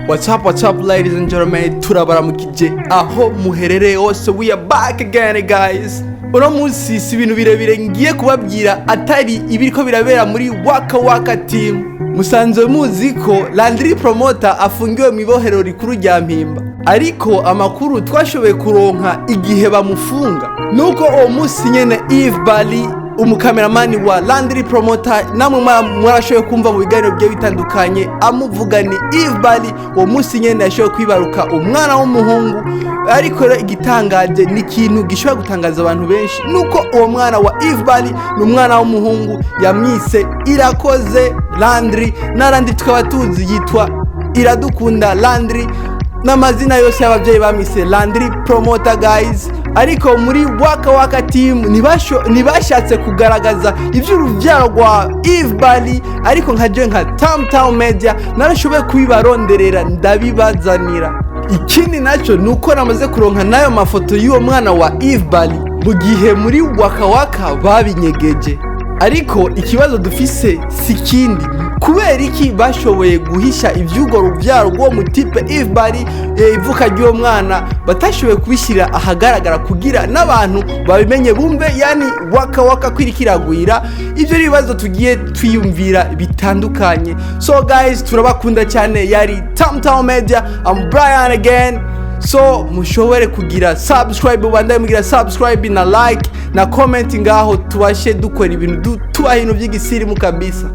What's up ladies and gentlemen, turabaramukije aho muherereye hose. We are back again guys. Uno munsi si ibintu birebire ngiye kubabwira atari ibiriko birabera muri Waka Waka team. Musanzwe muzi ko Landry Promoter afungiwe mu ibohero rikuru rya Mpimba, ariko amakuru twashoboye kuronka igihe bamufunga nuko uwo munsi nyene Eve Bali umukameramani wa Landry Promoter namwe mwarashoboye kumva mu biganiro bye bitandukanye amuvuga ni Eve Bali uwo munsi nyene yashoboye kwibaruka umwana w'umuhungu. Ariko igitangaje ni ikintu gishobora gutangaza abantu benshi nuko uwo mwana wa Eve Bali ni umwana w'umuhungu yamwise Irakoze Landry, na Landry tukaba tuzi yitwa Iradukunda Landry, n'amazina yose y'abavyeyi bamise Landry Promoter guys. Ariko muri Waka Waka team ntibashatse kugaragaza ivy'uruvyaro rwa Eve Bali, ariko nka Tamtown Media narashoboye kubibaronderera ndabibazanira. Ikindi naco nuko namaze kuronka nayo mafoto y'uwo mwana wa Eve Bali mu gihe muri Waka Waka babinyegeje. Ariko ikibazo dufise si kindi, kubera iki bashoboye guhisha ivy'ugo ruvyaro rwo mutipe Eve Bali ivuka ry'uwo mwana batashoboye kubishira ahagaragara kugira n'abantu babimenye bumve, yani Waka Waka kwirikiragwira. Ivyo bibazo tugiye twiyumvira bitandukanye. So guys, turabakunda cyane. Yari Tamtown Media, I'm Brian again. So mushobore kugira subscribe, bandaye mugira subscribe na like na comment ngaho tubashe dukora ibintu tubaha ibintu by'igisirimu kabisa.